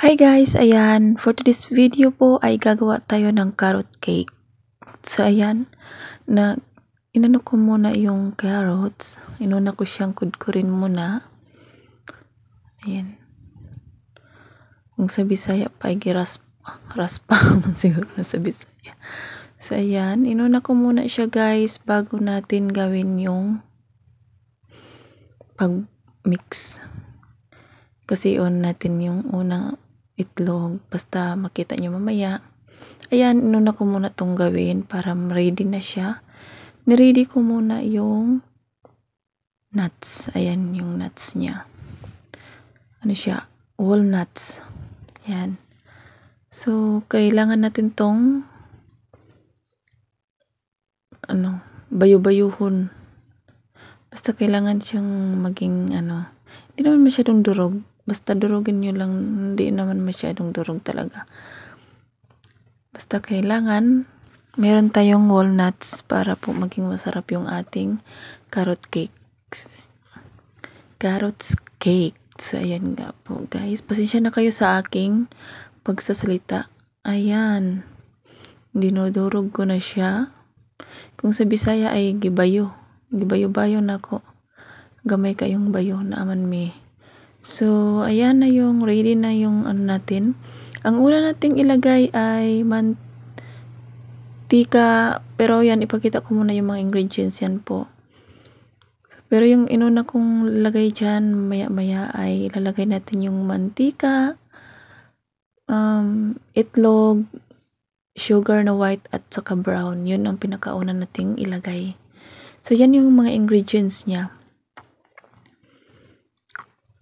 Hi guys, ayan, for today's video po ay gagawa tayo ng carrot cake. So ayan, inano ko muna yung carrots, inuna ko siyang kudkurin muna. Ayan. Kung sa Bisaya pa ay raspa siguro sa Bisaya. So ayan, inuna ko muna siya guys bago natin gawin yung pag-mix. Kasi on natin yung unang itlog, basta makita nyo mamaya. Ayan, inuna ko muna tong gawin para ready na siya. Niready ko muna yung nuts. Ayan yung nuts niya. Ano siya? Walnuts. Ayan. So, kailangan natin tong bayo-bayuhon. Basta kailangan siyang maging hindi naman masyadong durog. Basta durugin nyo lang, hindi naman masyadong durog talaga. Basta kailangan meron tayong walnuts para po maging masarap yung ating carrot cakes. Carrots cake. So, ayan nga po guys. Pasensya na kayo sa aking pagsasalita. Ayan. Dinudurog ko na siya. Kung sa Bisaya ay gibayo. Gibayo-bayo na ko. Gamay kayong bayo na aman me. So, ayan na yung ready na yung natin. Ang una nating ilagay ay mantika. Pero yan, ipakita ko muna yung mga ingredients yan po. Pero yung inuna kong lagay dyan, maya-maya ay ilalagay natin yung mantika, itlog, sugar na white at saka brown. Yun ang pinakauna nating ilagay. So, yan yung mga ingredients niya.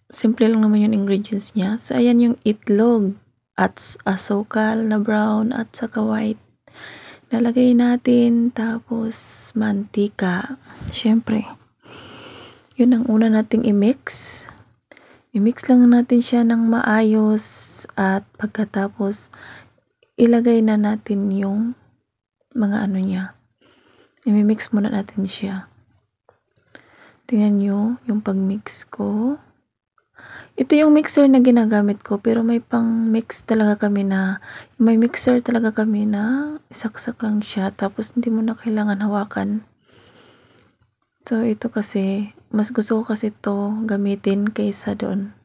Simple lang naman yung ingredients niya. So, ayan yung itlog at asukal na brown at saka white. Lalagay natin, tapos mantika. Siyempre. Yun ang una nating i-mix. I-mix lang natin siya ng maayos at pagkatapos ilagay na natin yung mga niya. I-mix muna natin siya. Tingnan nyo yung pag-mix ko. Ito yung mixer na ginagamit ko, pero may pang-mix talaga kami na, may mixer talaga kami na isaksak lang siya, tapos hindi mo na kailangan hawakan. So, ito kasi, mas gusto ko kasi to gamitin kaysa doon.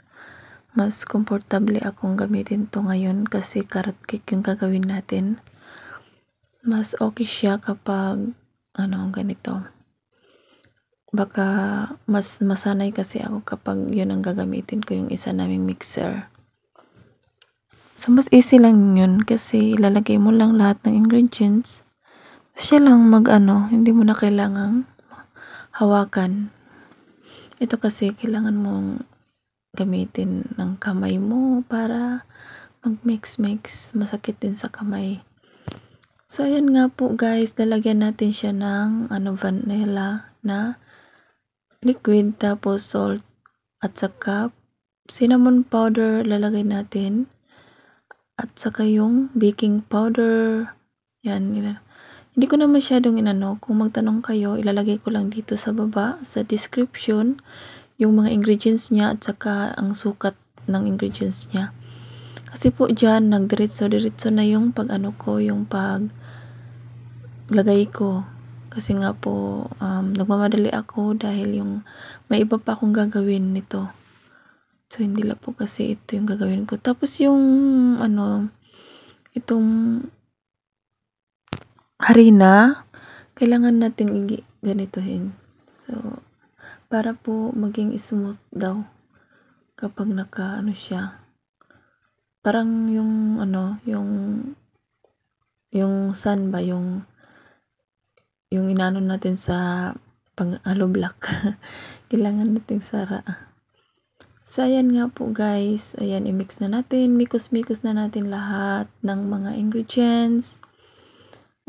Mas komportable akong gamitin to ngayon kasi carrot cake yung gagawin natin. Mas okay siya kapag, ganito. Baka mas masanay kasi ako kapag yun ang gagamitin ko, yung isa naming mixer. So, mas easy lang yun kasi ilalagay mo lang lahat ng ingredients. Siya lang hindi mo na kailangang hawakan. Ito kasi kailangan mong gamitin ng kamay mo para mag-mix-mix. Masakit din sa kamay. So, ayan nga po guys, lalagyan natin siya ng vanilla na liquid, tapos salt at saka cinnamon powder lalagay natin at saka yung baking powder. Yan, hindi ko na masyadong kung magtanong kayo, ilalagay ko lang dito sa baba sa description yung mga ingredients niya at saka ang sukat ng ingredients niya. Kasi po dyan nagdiretso na yung yung paglagay ko. Kasi nga po, nagmamadali ako dahil yung may iba pa akong gagawin nito. So, hindi lang po kasi ito yung gagawin ko. Tapos yung, itong harina, kailangan natin ganitohin. So, para po maging smooth daw kapag siya. Parang yung, yung sun ba, yung inaano natin sa pang-halo block. Kailangan natin sara. So, ayan nga po guys. Ayan, i-mix na natin. Mikos-mikos na natin lahat ng mga ingredients.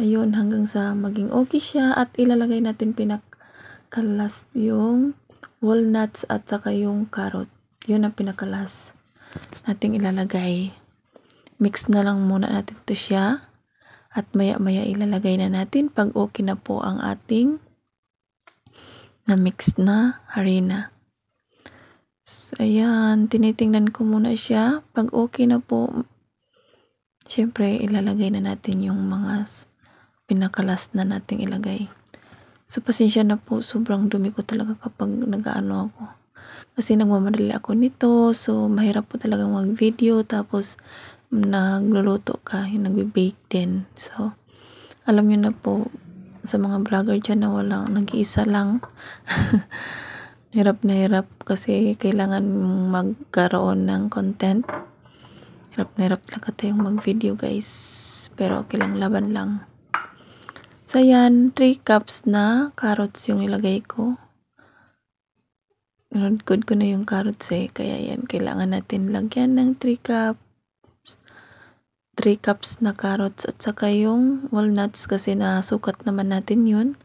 Ayun, hanggang sa maging okay siya. At ilalagay natin pinaka-last yung walnuts at saka yung carrot. Yun ang pinaka-last nating ilalagay. Mix na lang muna natin to siya. At maya-maya ilalagay na natin pag okay na po ang ating na-mix na harina. Ayan, tinitingnan ko muna siya. Pag okay na po, syempre ilalagay na natin yung mga pinaka-last na nating ilagay. So, pasensya na po, sobrang dumi ko talaga kapag nag-aano ako. Kasi nagmamadali ako nito, so mahirap po talagang mag-video, tapos nagluluto ka, nagbe-bake din. So, alam niyo na po, sa mga vlogger dyan na walang, nag-iisa lang, hirap na hirap kasi kailangan magkaroon ng content. Hirap na hirap talaga tayong mag-video guys, pero okay lang, laban lang. So, ayan, 3 cups na carrots yung nilagay ko. Good ko na yung carrots kaya yan, kailangan natin lagyan ng 3 cups na carrots at saka yung walnuts kasi nasukat naman natin yun.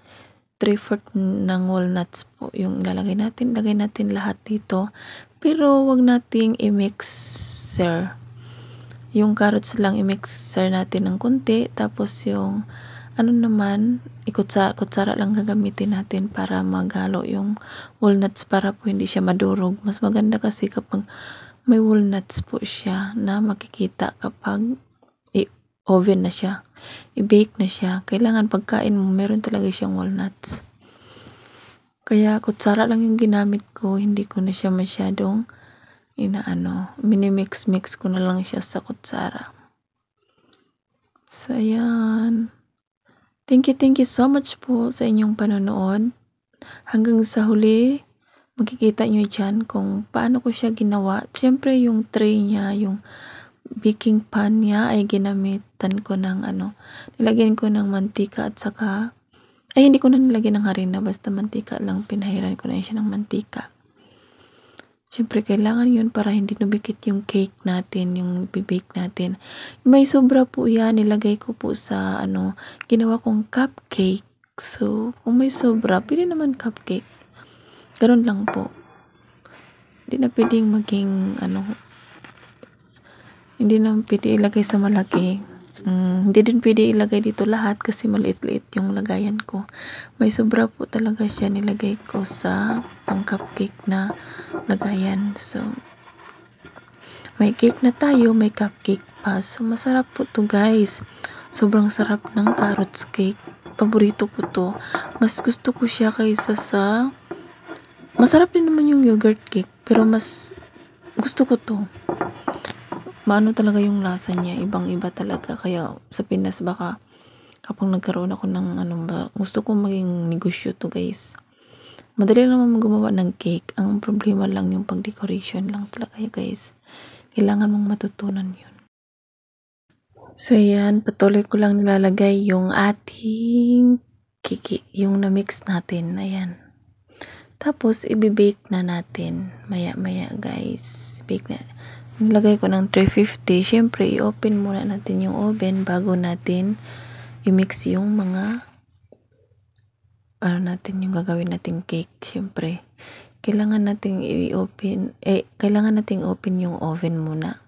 3/4 ng walnuts po yung ilalagay natin. Lagay natin lahat dito. Pero wag nating i-mixer. Yung carrots lang i-mixer natin ng konti. Tapos yung ano naman, kutsara lang gagamitin natin para maghalo yung walnuts para po hindi siya madurog. Mas maganda kasi kapag may walnuts po siya na makikita kapag i-oven na siya, i-bake na siya. Kailangan pagkain mo, meron talaga siyang walnuts. Kaya kutsara lang yung ginamit ko, hindi ko na siya masyadong minimix ko na lang siya sa kutsara. So, ayan. Thank you so much po sa inyong panonood. Hanggang sa huli, makikita nyo dyan kung paano ko siya ginawa. Siyempre, yung tray niya, yung baking pan niya ay ginamitan ko ng nilagyan ko ng mantika at saka, hindi ko na nilagyan ng harina, basta mantika lang, pinahiran ko na siya ng mantika. Siyempre, kailangan yun para hindi nubikit yung cake natin, yung bibake natin. May sobra po yan, nilagay ko po sa ginawa kong cupcake. So, kung may sobra, pwede naman cupcake. Ganun lang po. Hindi na pwedeng maging hindi na pwede ilagay sa malaki. Hindi din pwede ilagay dito lahat kasi maliit-liit yung lagayan ko. May sobra po talaga siya, nilagay ko sa pang cupcake na lagayan. So, may cake na tayo, may cupcake pa. So, masarap po to guys. Sobrang sarap ng carrots cake. Paborito ko to. Mas gusto ko siya kaysa sa masarap din naman yung yogurt cake, pero mas gusto ko to. Maano talaga yung lasa niya, ibang-iba talaga. Kaya sa Pinas baka kapag nagkaroon ako ng gusto ko maging negosyo to guys. Madali naman gumawa ng cake. Ang problema lang yung pag-decoration lang talaga guys. Kailangan mong matutunan yun. So yan, patuloy ko lang nilalagay yung ating yung na-mix natin. Ayan. Tapos, i-bake na natin. Maya-maya guys. Bake na. Nilagay ko ng 350. Siyempre, i-open muna natin yung oven bago natin i-mix yung mga yung gagawin nating cake. Siyempre, kailangan nating open yung oven muna.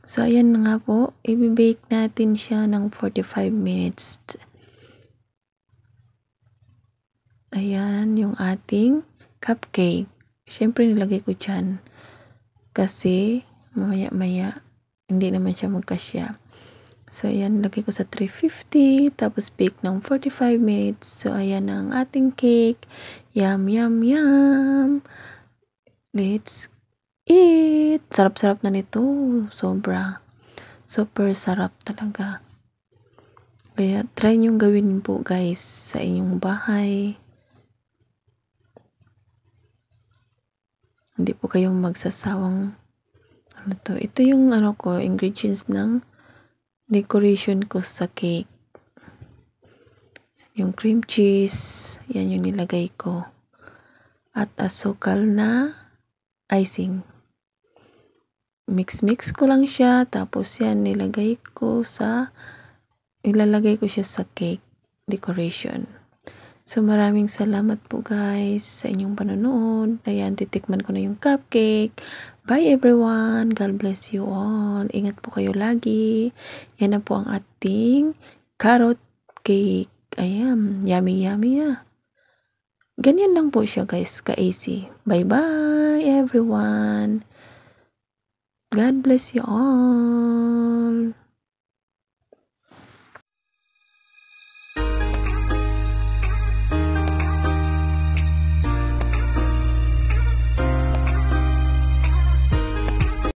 So, ayan na nga po. I-bake natin siya ng 45 minutes. Ayan, yung ating cupcake. Siyempre, nilagay ko dyan. Kasi, mamaya-maya, hindi naman siya magkasya. So, ayan, lagay ko sa 350. Tapos, bake ng 45 minutes. So, ayan ang ating cake. Yum, yum, yum. Let's eat. Sarap-sarap na nito. Sobra. Super sarap talaga. Kaya, try nyo gawin po guys sa inyong bahay. Hindi po kayong magsasawang ito yung ingredients ng decoration ko sa cake. Yung cream cheese, yan yung nilagay ko. At asukal na icing. Mix ko lang siya, tapos yan ilalagay ko siya sa cake decoration. So, maraming salamat po guys sa inyong panonood. Ayan, titikman ko na yung cupcake. Bye everyone. God bless you all. Ingat po kayo lagi. Yan na po ang ating carrot cake. Ayan, yummy yummy na. Ganyan lang po siya guys, ka-easy. Bye bye. Bye everyone. God bless you all.